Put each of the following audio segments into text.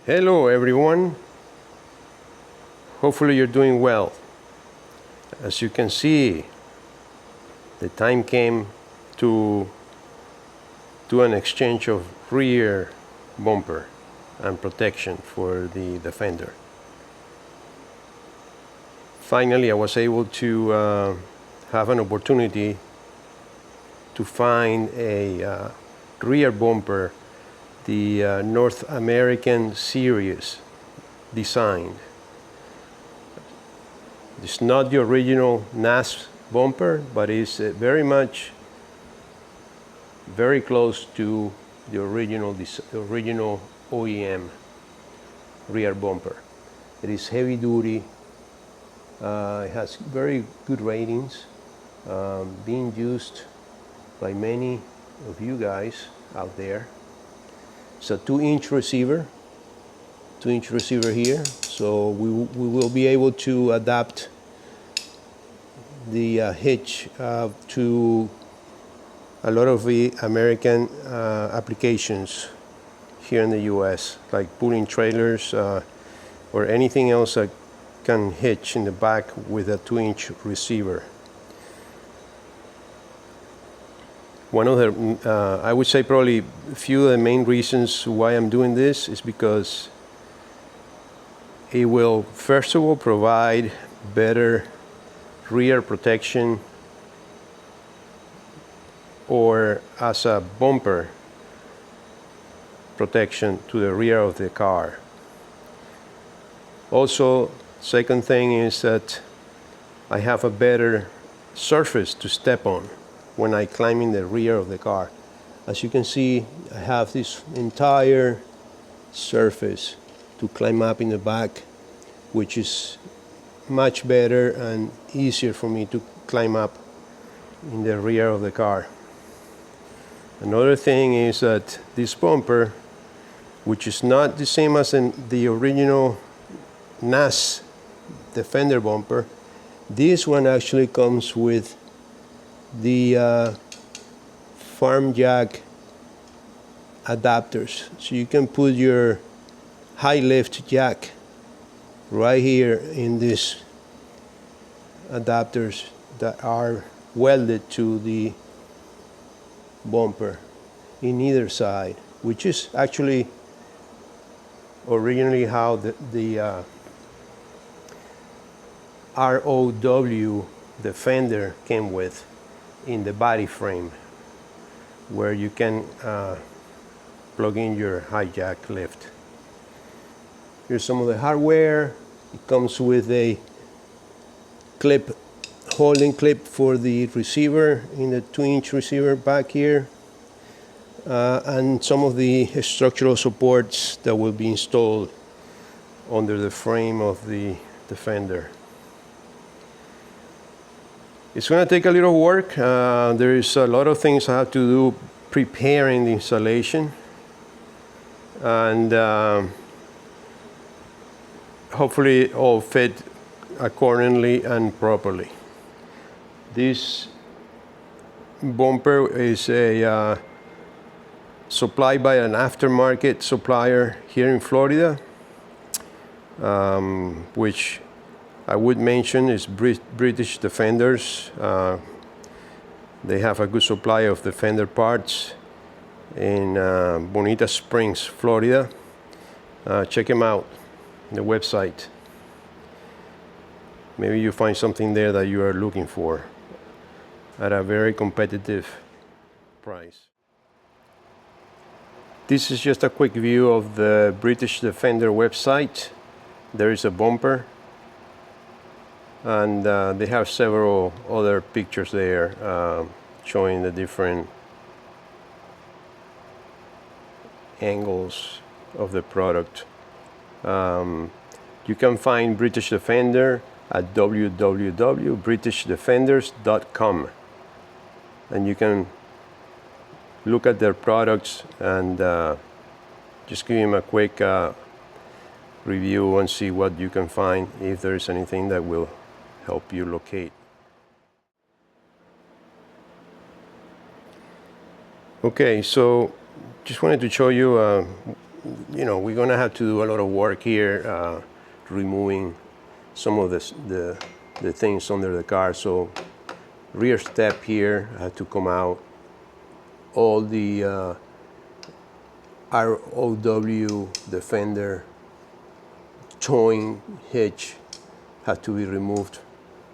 Hello everyone, hopefully you're doing well. As you can see, the time came to do an exchange of rear bumper and protection for the Defender. Finally, I was able to have an opportunity to find a rear bumper, the North American series design. It's not the original NAS bumper, but it's very close to the original OEM rear bumper. It is heavy duty. It has very good ratings, being used by many of you guys out there. It's a 2-inch receiver, 2-inch receiver here, so we will be able to adapt the hitch to a lot of the American applications here in the US, like pulling trailers or anything else that can hitch in the back with a 2-inch receiver. One of the, I would say probably a few of the main reasons why I'm doing this is because it will first of all provide better rear protection, or as a bumper protection to the rear of the car. Also, second thing is that I have a better surface to step on when I climb in the rear of the car. As you can see, I have this entire surface to climb up in the back, which is much better and easier for me to climb up in the rear of the car. Another thing is that this bumper, which is not the same as in the original NAS Defender bumper, this one actually comes with the farm jack adapters. So you can put your high lift jack right here in these adapters that are welded to the bumper in either side, which is actually originally how the ROW Defender came with in the body frame, where you can plug in your high jack lift. Here's some of the hardware. It comes with a clip, holding clip for the receiver in the 2-inch receiver back here, and some of the structural supports that will be installed under the frame of the Defender. It's going to take a little work. There is a lot of things I have to do preparing the installation, and hopefully it all fit accordingly and properly. This bumper is supplied by an aftermarket supplier here in Florida, which I would mention is British Defenders. They have a good supply of Defender parts in Bonita Springs, Florida. Check them out, the website. Maybe you find something there that you are looking for at a very competitive price. This is just a quick view of the British Defender website. There is a bumper, and they have several other pictures there showing the different angles of the product. You can find British Defender at www.britishdefenders.com, and you can look at their products and just give them a quick review and see what you can find, if there is anything that will help you locate. Okay, so just wanted to show you you know, we're gonna have to do a lot of work here, removing some of the things under the car. So rear step here had to come out. All the ROW, the fender towing hitch had to be removed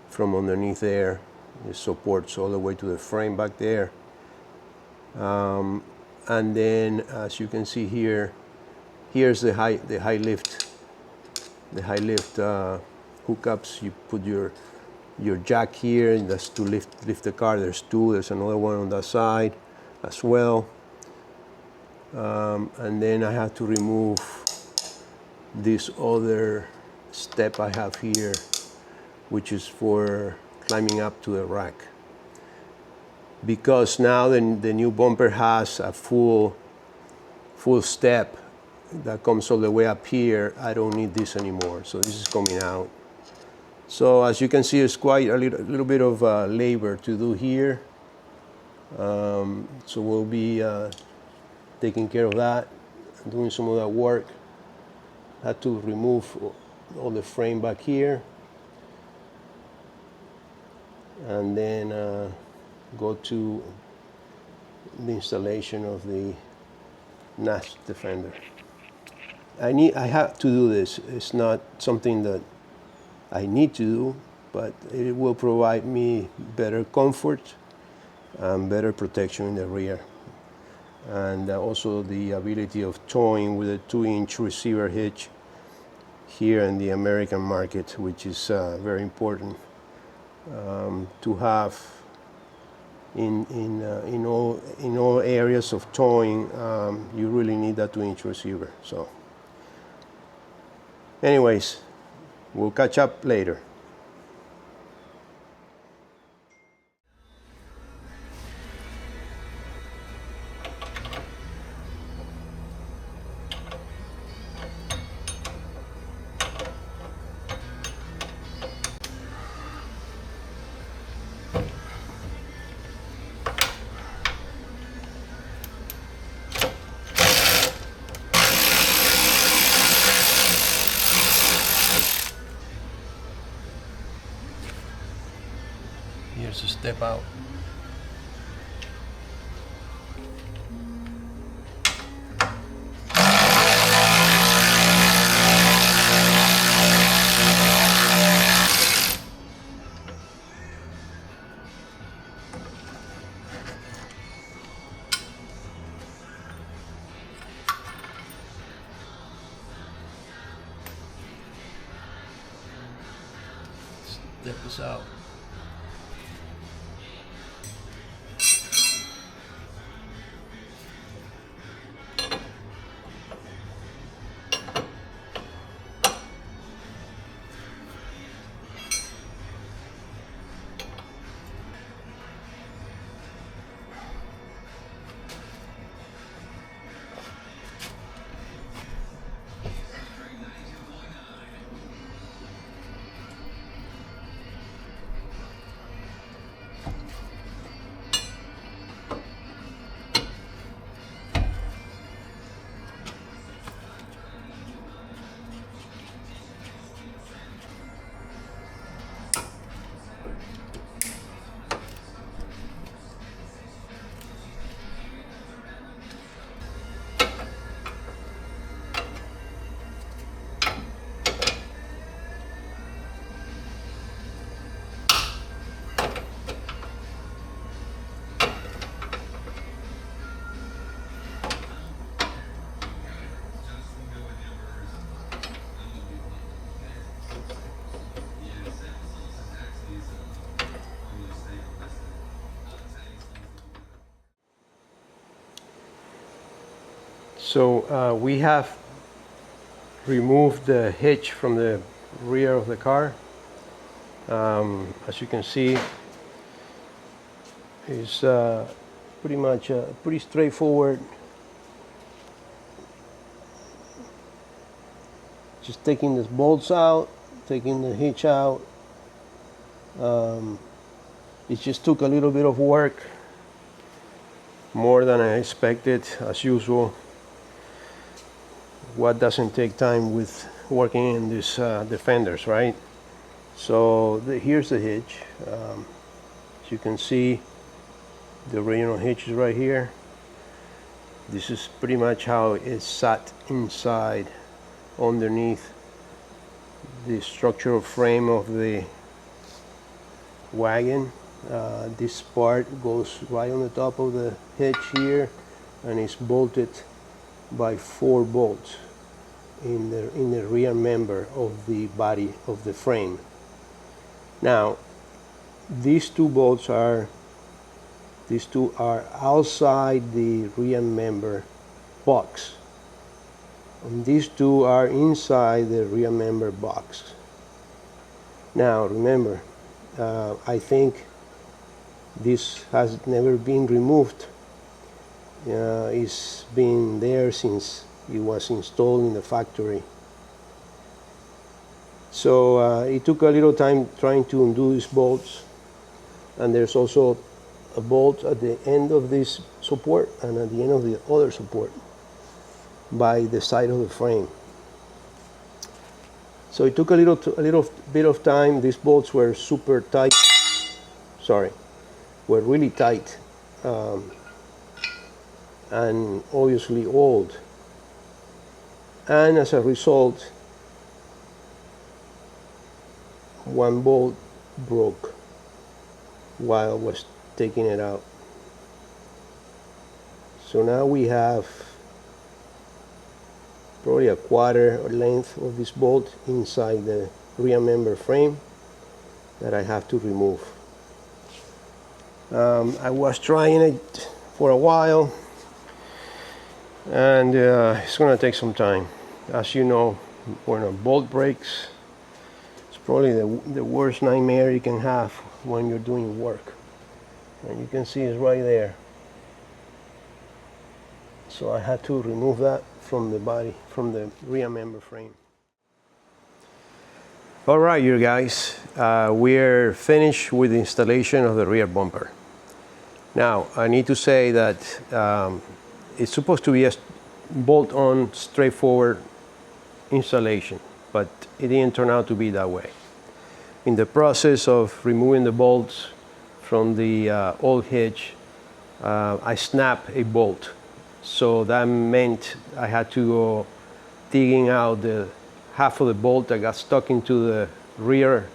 from underneath there. It supports all the way to the frame back there. And then, as you can see here, here's the high lift hookups. You put your jack here, and that's to lift the car. There's two. There's another one on that side as well. And then I have to remove this other step I have here, which is for climbing up to the rack. Because now the new bumper has a full step that comes all the way up here, I don't need this anymore. So this is coming out. So as you can see, it's quite a little bit of labor to do here. So we'll be taking care of that, doing some of that work. Had to remove all the frame back here, and then go to the installation of the notch defender. I have to do this. It's not something that I need to do, but it will provide me better comfort and better protection in the rear. And also the ability of towing with a 2-inch receiver hitch here in the American market, which is very important to have in all areas of towing. You really need that 2-inch receiver. So anyways, we'll catch up later. Here's a step out. Step this out. So we have removed the hitch from the rear of the car. As you can see, it's pretty much pretty straightforward. Just taking the bolts out, taking the hitch out. It just took a little bit of work, more than I expected, as usual. what doesn't take time with working in these defenders, right? So here's the hitch. As you can see, the original hitch is right here. This is pretty much how it's sat inside, underneath the structural frame of the wagon. This part goes right on the top of the hitch here, and is bolted by 4 bolts in the rear member of the body of the frame. Now, these two are outside the rear member box, and these two are inside the rear member box. Now remember, I think this has never been removed. It's been there since it was installed in the factory. So it took a little time trying to undo these bolts, and there's also a bolt at the end of this support and at the end of the other support by the side of the frame. So it took a little bit of time. These bolts were super tight. Sorry, were really tight, and obviously old. And as a result, one bolt broke while I was taking it out. So now we have probably a quarter length of this bolt inside the rear member frame that I have to remove. I was trying it for a while, and it's going to take some time. As you know, when a bolt breaks, it's probably the worst nightmare you can have when you're doing work. And you can see it's right there. So I had to remove that from the body, from the rear member frame. All right, you guys, we're finished with the installation of the rear bumper. Now, I need to say that it's supposed to be a bolt-on, straightforward installation, but it didn't turn out to be that way. In the process of removing the bolts from the old hitch, I snapped a bolt. So that meant I had to go digging out the half of the bolt that got stuck into the rear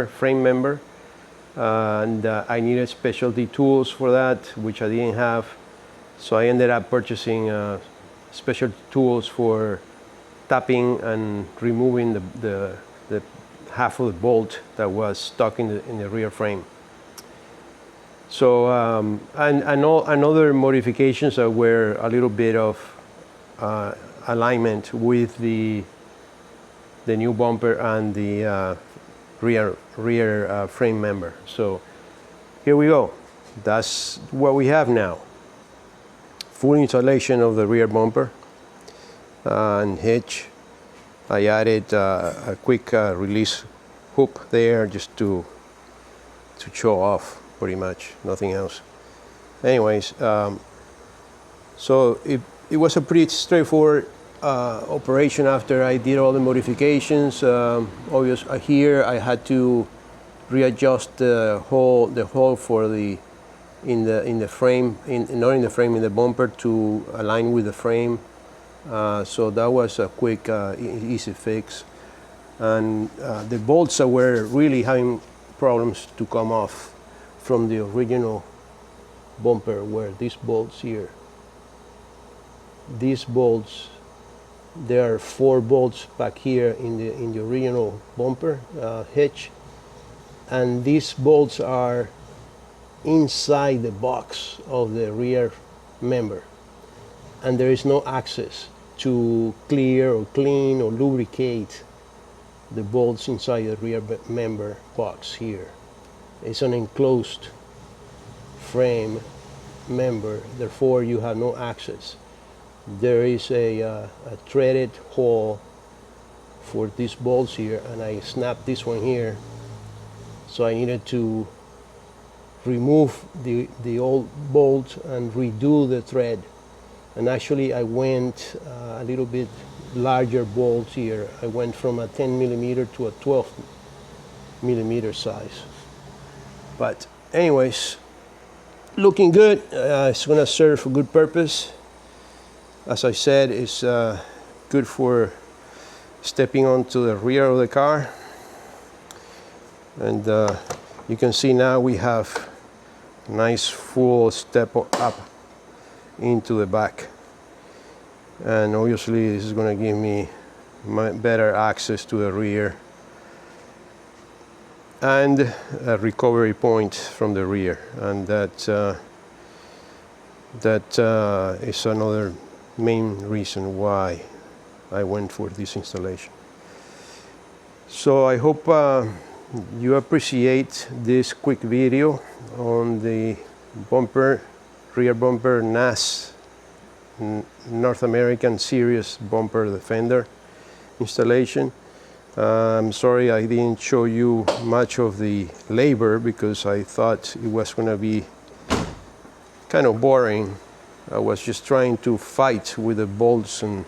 frame member. And I needed specialty tools for that, which I didn't have. So I ended up purchasing special tools for tapping and removing the half of the bolt that was stuck in the rear frame. So and other modifications that were a little bit of alignment with the new bumper and the rear frame member. So here we go. That's what we have now. Full installation of the rear bumper and hitch. I added a quick release hook there just to show off, pretty much, nothing else. Anyways, so it was a pretty straightforward operation after I did all the modifications. Obviously, here I had to readjust the hole for in the frame, not in the frame, in the bumper, to align with the frame. So that was a quick, easy fix. And the bolts that were really having problems to come off from the original bumper were these bolts here. These bolts, there are 4 bolts back here in the original bumper hitch, and these bolts are inside the box of the rear member, and there is no access to clear or clean or lubricate the bolts inside the rear member box here. It's an enclosed frame member, therefore you have no access. There is a threaded hole for these bolts here, and I snapped this one here, so I needed to remove the old bolt and redo the thread And actually I went a little bit larger bolts here. I went from a 10 millimeter to a 12 millimeter size. But anyways, looking good. It's gonna serve a good purpose. As I said, it's good for stepping onto the rear of the car. And you can see now we have nice full step up into the back. And obviously this is going to give me better access to the rear and a recovery point from the rear. And that is another main reason why I went for this installation. So I hope you appreciate this quick video on the bumper, rear bumper NAS, North American Series bumper defender installation. I'm sorry I didn't show you much of the labor because I thought it was going to be kind of boring. I was just trying to fight with the bolts and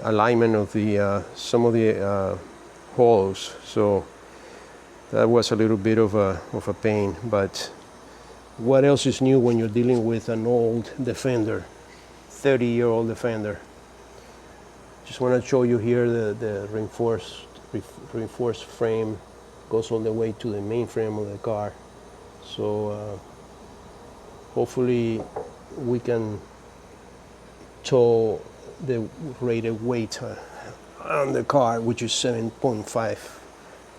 alignment of the some of the holes, so that was a little bit of a pain. But what else is new when you're dealing with an old Defender, 30-year-old Defender? Just want to show you here the reinforced frame goes all the way to the main frame of the car. So hopefully we can tow the rated weight on the car, which is 7.5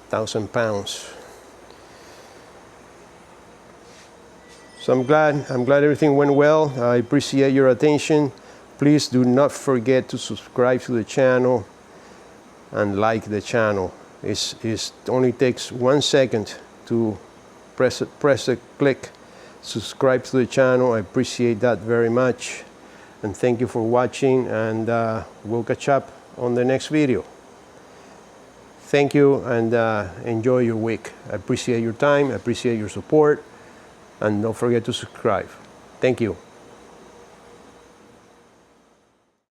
thousand pounds. So I'm glad everything went well. I appreciate your attention. Please do not forget to subscribe to the channel and like the channel. It only takes 1 second to press a click, subscribe to the channel. I appreciate that very much. And thank you for watching, and we'll catch up on the next video. Thank you, and enjoy your week. I appreciate your time, I appreciate your support, and don't forget to subscribe. Thank you.